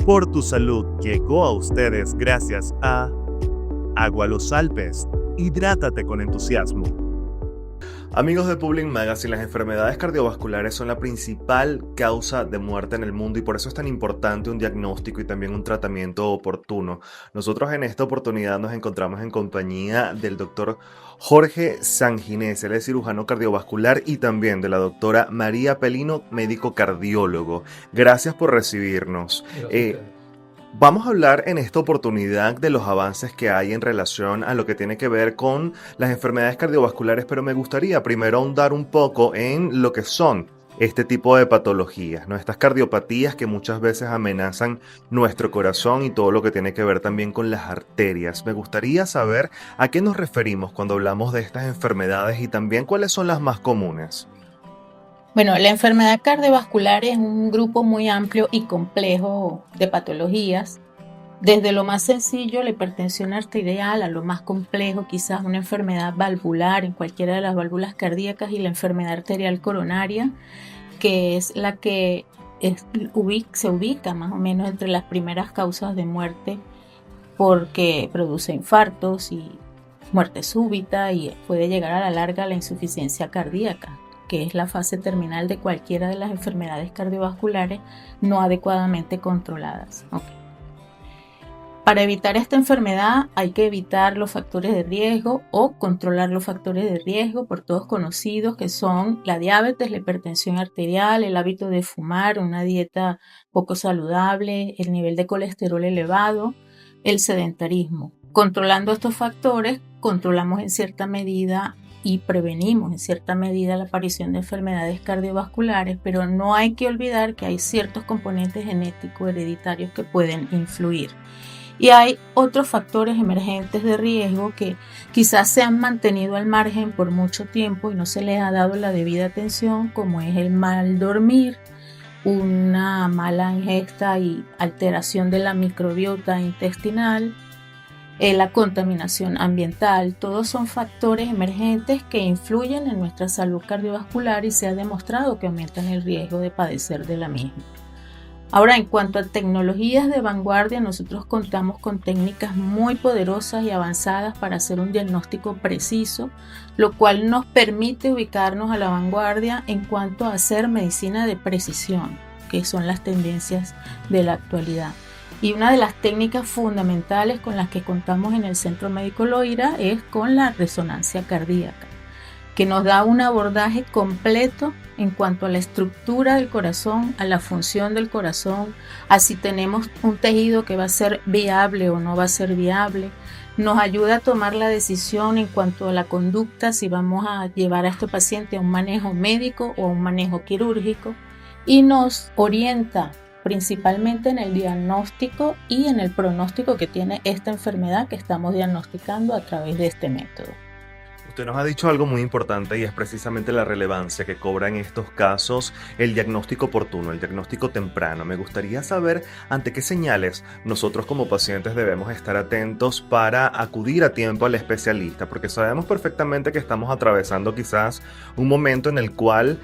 Por tu salud llegó a ustedes gracias a Agua Los Alpes. Hidrátate con entusiasmo. Amigos de Public Magazine, las enfermedades cardiovasculares son la principal causa de muerte en el mundo y por eso es tan importante un diagnóstico y también un tratamiento oportuno. Nosotros en esta oportunidad nos encontramos en compañía del doctor Jorge Sanginés, él es cirujano cardiovascular, y también de la doctora María Pelino, médico cardiólogo. Gracias por recibirnos. Vamos a hablar en esta oportunidad de los avances que hay en relación a lo que tiene que ver con las enfermedades cardiovasculares, pero me gustaría primero ahondar un poco en lo que son este tipo de patologías, ¿no? Estas cardiopatías que muchas veces amenazan nuestro corazón y todo lo que tiene que ver también con las arterias. Me gustaría saber a qué nos referimos cuando hablamos de estas enfermedades y también cuáles son las más comunes. Bueno, la enfermedad cardiovascular es un grupo muy amplio y complejo de patologías, desde lo más sencillo, la hipertensión arterial, a lo más complejo, quizás una enfermedad valvular en cualquiera de las válvulas cardíacas, y la enfermedad arterial coronaria, que es la que se ubica más o menos entre las primeras causas de muerte, porque produce infartos y muerte súbita y puede llegar a la larga a la insuficiencia cardíaca, que es la fase terminal de cualquiera de las enfermedades cardiovasculares no adecuadamente controladas. Para evitar esta enfermedad hay que evitar los factores de riesgo o controlar los factores de riesgo por todos conocidos, que son la diabetes, la hipertensión arterial, el hábito de fumar, una dieta poco saludable, el nivel de colesterol elevado, el sedentarismo. Controlando estos factores, controlamos en cierta medida y prevenimos en cierta medida la aparición de enfermedades cardiovasculares, pero no hay que olvidar que hay ciertos componentes genéticos hereditarios que pueden influir. Y hay otros factores emergentes de riesgo que quizás se han mantenido al margen por mucho tiempo y no se les ha dado la debida atención, como es el mal dormir, una mala ingesta y alteración de la microbiota intestinal, la contaminación ambiental. Todos son factores emergentes que influyen en nuestra salud cardiovascular y se ha demostrado que aumentan el riesgo de padecer de la misma. Ahora, en cuanto a tecnologías de vanguardia, nosotros contamos con técnicas muy poderosas y avanzadas para hacer un diagnóstico preciso, lo cual nos permite ubicarnos a la vanguardia en cuanto a hacer medicina de precisión, que son las tendencias de la actualidad. Y una de las técnicas fundamentales con las que contamos en el Centro Médico Loira es con la resonancia cardíaca, que nos da un abordaje completo en cuanto a la estructura del corazón, a la función del corazón, a si tenemos un tejido que va a ser viable o no va a ser viable. Nos ayuda a tomar la decisión en cuanto a la conducta, si vamos a llevar a este paciente a un manejo médico o a un manejo quirúrgico, y nos orienta principalmente en el diagnóstico y en el pronóstico que tiene esta enfermedad que estamos diagnosticando a través de este método. Usted nos ha dicho algo muy importante y es precisamente la relevancia que cobra en estos casos el diagnóstico oportuno, el diagnóstico temprano. Me gustaría saber ante qué señales nosotros como pacientes debemos estar atentos para acudir a tiempo al especialista, porque sabemos perfectamente que estamos atravesando quizás un momento en el cual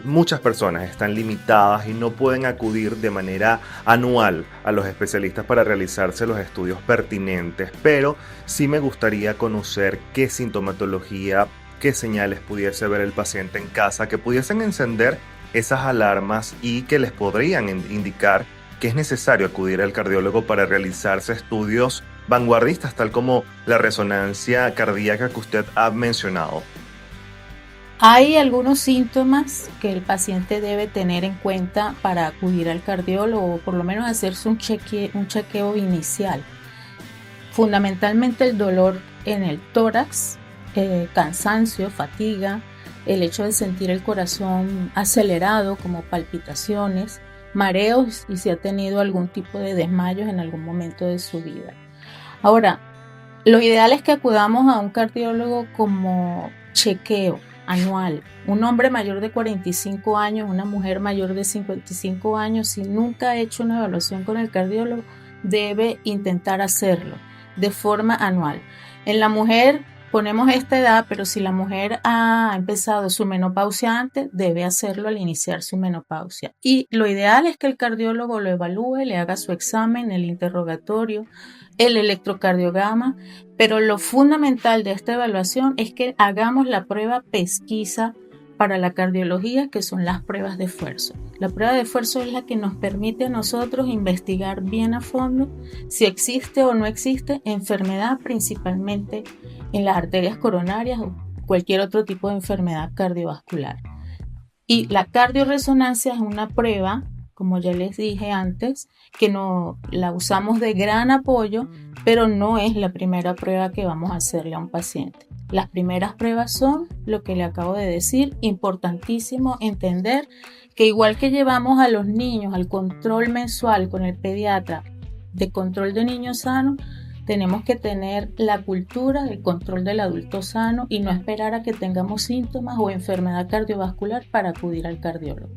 muchas personas están limitadas y no pueden acudir de manera anual a los especialistas para realizarse los estudios pertinentes, pero sí me gustaría conocer qué sintomatología, qué señales pudiese ver el paciente en casa que pudiesen encender esas alarmas y que les podrían indicar que es necesario acudir al cardiólogo para realizarse estudios vanguardistas, tal como la resonancia cardíaca que usted ha mencionado. Hay algunos síntomas que el paciente debe tener en cuenta para acudir al cardiólogo, o por lo menos hacerse un chequeo inicial. Fundamentalmente el dolor en el tórax, cansancio, fatiga, el hecho de sentir el corazón acelerado como palpitaciones, mareos y si ha tenido algún tipo de desmayos en algún momento de su vida. Ahora, lo ideal es que acudamos a un cardiólogo como chequeo anual. Un hombre mayor de 45 años, una mujer mayor de 55 años, si nunca ha hecho una evaluación con el cardiólogo, debe intentar hacerlo de forma anual. En la mujer ponemos esta edad, pero si la mujer ha empezado su menopausia antes, debe hacerlo al iniciar su menopausia. Y lo ideal es que el cardiólogo lo evalúe, le haga su examen, el interrogatorio, el electrocardiograma, pero lo fundamental de esta evaluación es que hagamos la prueba pesquisa para la cardiología, que son las pruebas de esfuerzo. La prueba de esfuerzo es la que nos permite a nosotros investigar bien a fondo si existe o no existe enfermedad, principalmente en las arterias coronarias o cualquier otro tipo de enfermedad cardiovascular. Y la cardioresonancia es una prueba, como ya les dije antes, que no la usamos de gran apoyo, pero no es la primera prueba que vamos a hacerle a un paciente. Las primeras pruebas son lo que le acabo de decir, importantísimo entender que igual que llevamos a los niños al control mensual con el pediatra de control de niños sanos, tenemos que tener la cultura del control del adulto sano y no esperar a que tengamos síntomas o enfermedad cardiovascular para acudir al cardiólogo.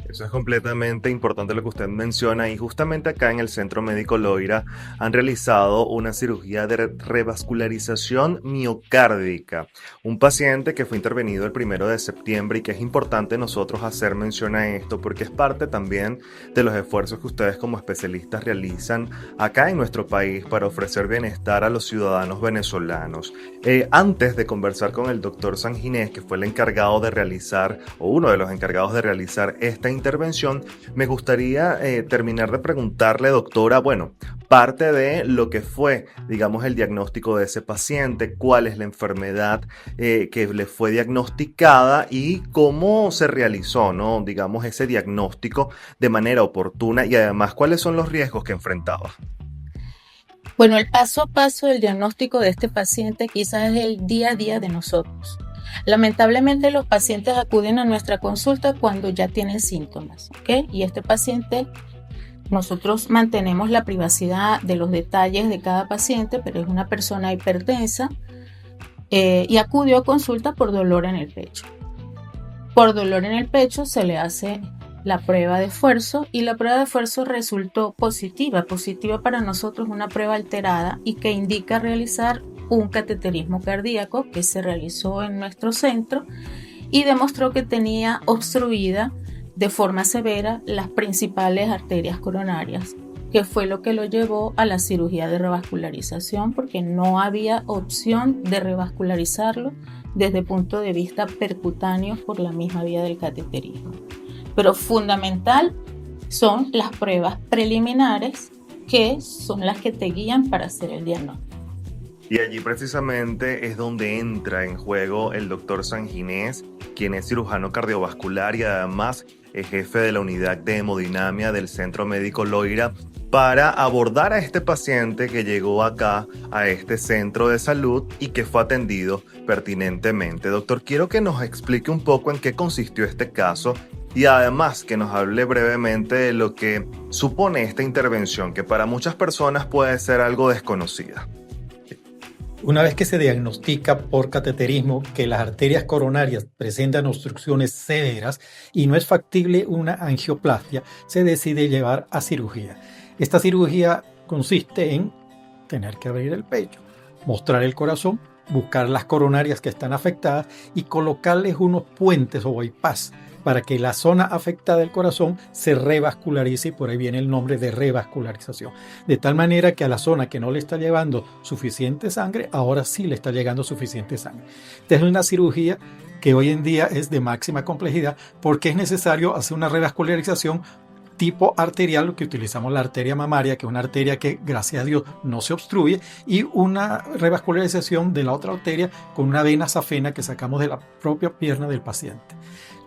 Eso es completamente importante lo que usted menciona, y justamente acá en el Centro Médico Loira han realizado una cirugía de revascularización miocárdica. Un paciente que fue intervenido el 1 de septiembre, y que es importante nosotros hacer mención a esto porque es parte también de los esfuerzos que ustedes como especialistas realizan acá en nuestro país para ofrecer bienestar a los ciudadanos venezolanos. Antes de conversar con el doctor Sanginés, que fue el encargado de realizar, o uno de los encargados de realizar esta intervención, me gustaría terminar de preguntarle, doctora, parte de lo que fue, digamos, el diagnóstico de ese paciente, cuál es la enfermedad que le fue diagnosticada y cómo se realizó, ¿no? Digamos, ese diagnóstico de manera oportuna, y además cuáles son los riesgos que enfrentaba. Bueno, el paso a paso del diagnóstico de este paciente quizás es el día a día de nosotros. Lamentablemente los pacientes acuden a nuestra consulta cuando ya tienen síntomas, ¿ok? Y este paciente, nosotros mantenemos la privacidad de los detalles de cada paciente, pero es una persona hipertensa y acudió a consulta por dolor en el pecho. Por dolor en el pecho se le hace la prueba de esfuerzo y la prueba de esfuerzo resultó positiva. Positiva para nosotros, una prueba alterada y que indica realizar un cateterismo cardíaco que se realizó en nuestro centro y demostró que tenía obstruida de forma severa las principales arterias coronarias, que fue lo que lo llevó a la cirugía de revascularización, porque no había opción de revascularizarlo desde el punto de vista percutáneo por la misma vía del cateterismo. Pero fundamental son las pruebas preliminares, que son las que te guían para hacer el diagnóstico. Y allí precisamente es donde entra en juego el doctor Sanginés, quien es cirujano cardiovascular y además es jefe de la unidad de hemodinamia del Centro Médico Loira, para abordar a este paciente que llegó acá a este centro de salud y que fue atendido pertinentemente. Doctor, quiero que nos explique un poco en qué consistió este caso y además que nos hable brevemente de lo que supone esta intervención, que para muchas personas puede ser algo desconocida. Una vez que se diagnostica por cateterismo que las arterias coronarias presentan obstrucciones severas y no es factible una angioplastia, se decide llevar a cirugía. Esta cirugía consiste en tener que abrir el pecho, mostrar el corazón, buscar las coronarias que están afectadas y colocarles unos puentes o bypass para que la zona afectada del corazón se revascularice, y por ahí viene el nombre de revascularización. De tal manera que a la zona que no le está llevando suficiente sangre, ahora sí le está llegando suficiente sangre. Esta es una cirugía que hoy en día es de máxima complejidad porque es necesario hacer una revascularización tipo arterial, que utilizamos la arteria mamaria, que es una arteria que, gracias a Dios, no se obstruye, y una revascularización de la otra arteria con una vena safena que sacamos de la propia pierna del paciente.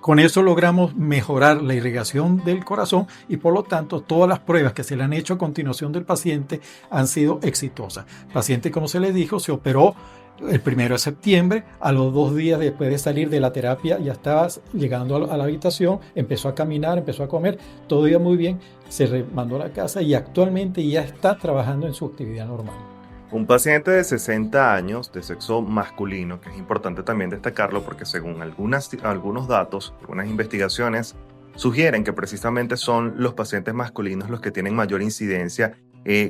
Con eso logramos mejorar la irrigación del corazón y por lo tanto todas las pruebas que se le han hecho a continuación del paciente han sido exitosas. El paciente, como se le dijo, se operó el 1 de septiembre, a los 2 días después de salir de la terapia ya estaba llegando a la habitación, empezó a caminar, empezó a comer, todo iba muy bien, se mandó a la casa y actualmente ya está trabajando en su actividad normal. Un paciente de 60 años de sexo masculino, que es importante también destacarlo porque según algunos datos, algunas investigaciones sugieren que precisamente son los pacientes masculinos los que tienen mayor incidencia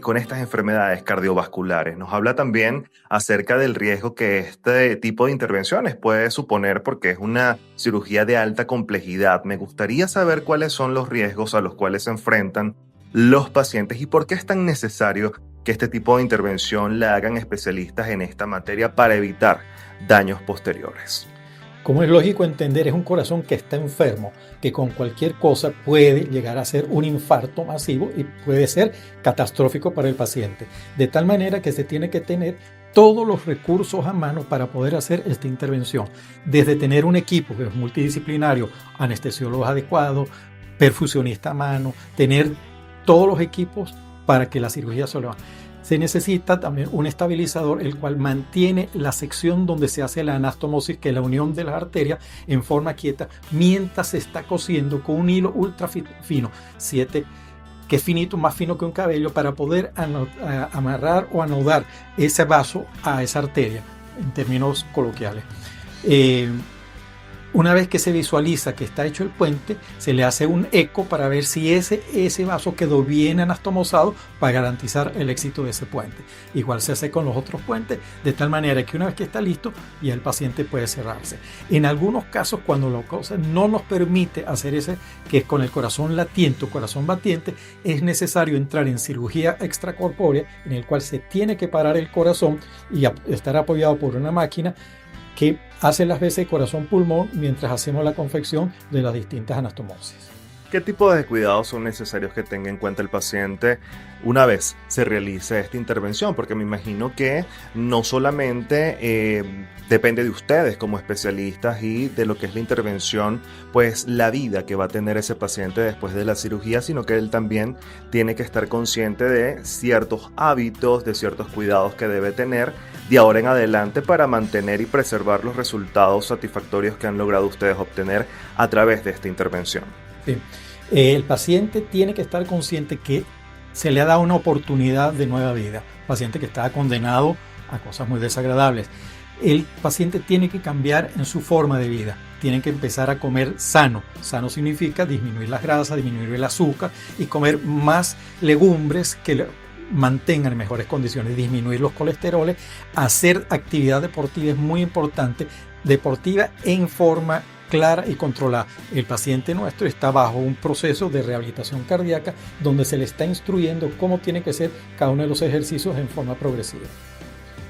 con estas enfermedades cardiovasculares. Nos habla también acerca del riesgo que este tipo de intervenciones puede suponer porque es una cirugía de alta complejidad. Me gustaría saber cuáles son los riesgos a los cuales se enfrentan los pacientes y por qué es tan necesario que este tipo de intervención la hagan especialistas en esta materia para evitar daños posteriores. Como es lógico entender, es un corazón que está enfermo, que con cualquier cosa puede llegar a ser un infarto masivo y puede ser catastrófico para el paciente. De tal manera que se tiene que tener todos los recursos a mano para poder hacer esta intervención. Desde tener un equipo que es multidisciplinario, anestesiólogos adecuados, perfusionista a mano, tener todos los equipos para que la cirugía se lo haga. Se necesita también un estabilizador, el cual mantiene la sección donde se hace la anastomosis, que es la unión de las arterias, en forma quieta, mientras se está cosiendo con un hilo ultra fino, 7, que es finito, más fino que un cabello, para poder amarrar o anudar ese vaso a esa arteria, en términos coloquiales. Una vez que se visualiza que está hecho el puente, se le hace un eco para ver si ese vaso quedó bien anastomosado para garantizar el éxito de ese puente. Igual se hace con los otros puentes, de tal manera que una vez que está listo, ya el paciente puede cerrarse. En algunos casos, cuando la cosa no nos permite hacer ese, que es con el corazón latiente o corazón batiente, es necesario entrar en cirugía extracorpórea, en el cual se tiene que parar el corazón y estar apoyado por una máquina que hace las veces corazón-pulmón mientras hacemos la confección de las distintas anastomosis. ¿Qué tipo de cuidados son necesarios que tenga en cuenta el paciente una vez se realice esta intervención? Porque me imagino que no solamente depende de ustedes como especialistas y de lo que es la intervención, pues la vida que va a tener ese paciente después de la cirugía, sino que él también tiene que estar consciente de ciertos hábitos, de ciertos cuidados que debe tener de ahora en adelante para mantener y preservar los resultados satisfactorios que han logrado ustedes obtener a través de esta intervención. Sí. El paciente tiene que estar consciente que se le ha dado una oportunidad de nueva vida. Paciente que estaba condenado a cosas muy desagradables. El paciente tiene que cambiar en su forma de vida. Tiene que empezar a comer sano. Sano significa disminuir las grasas, disminuir el azúcar y comer más legumbres que mantengan en mejores condiciones, disminuir los colesteroles, hacer actividad deportiva es muy importante, deportiva en forma clara y controlada. El paciente nuestro está bajo un proceso de rehabilitación cardíaca donde se le está instruyendo cómo tiene que ser cada uno de los ejercicios en forma progresiva.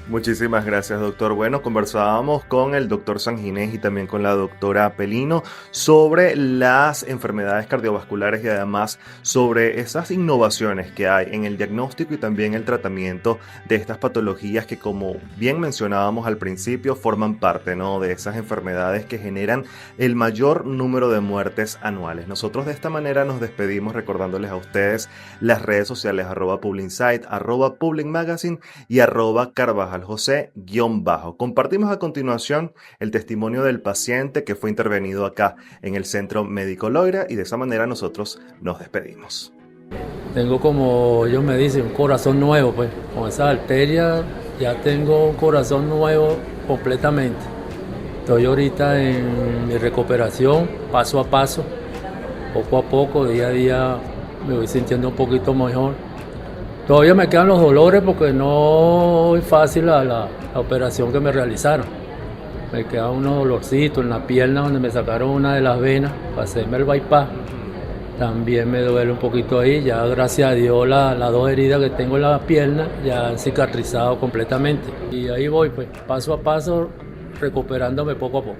Muchísimas gracias, doctor. Bueno, conversábamos con el doctor Sanginés y también con la doctora Pelino sobre las enfermedades cardiovasculares y además sobre esas innovaciones que hay en el diagnóstico y también el tratamiento de estas patologías que, como bien mencionábamos al principio, forman parte, ¿no?, de esas enfermedades que generan el mayor número de muertes anuales. Nosotros de esta manera nos despedimos recordándoles a ustedes las redes sociales @publinsight, @publinmagazine y @Carvajal José _ Compartimos a continuación el testimonio del paciente que fue intervenido acá en el Centro Médico Loira y de esa manera nosotros nos despedimos. Tengo, como ellos me dicen, un corazón nuevo, pues con esa arteria ya tengo un corazón nuevo completamente. Estoy ahorita en mi recuperación, paso a paso, poco a poco, día a día me voy sintiendo un poquito mejor. Todavía me quedan los dolores porque no es fácil la operación que me realizaron. Me quedan unos dolorcitos en la pierna donde me sacaron una de las venas para hacerme el bypass. También me duele un poquito ahí. Ya gracias a Dios las dos heridas que tengo en la pierna ya han cicatrizado completamente. Y ahí voy, pues, paso a paso, recuperándome poco a poco.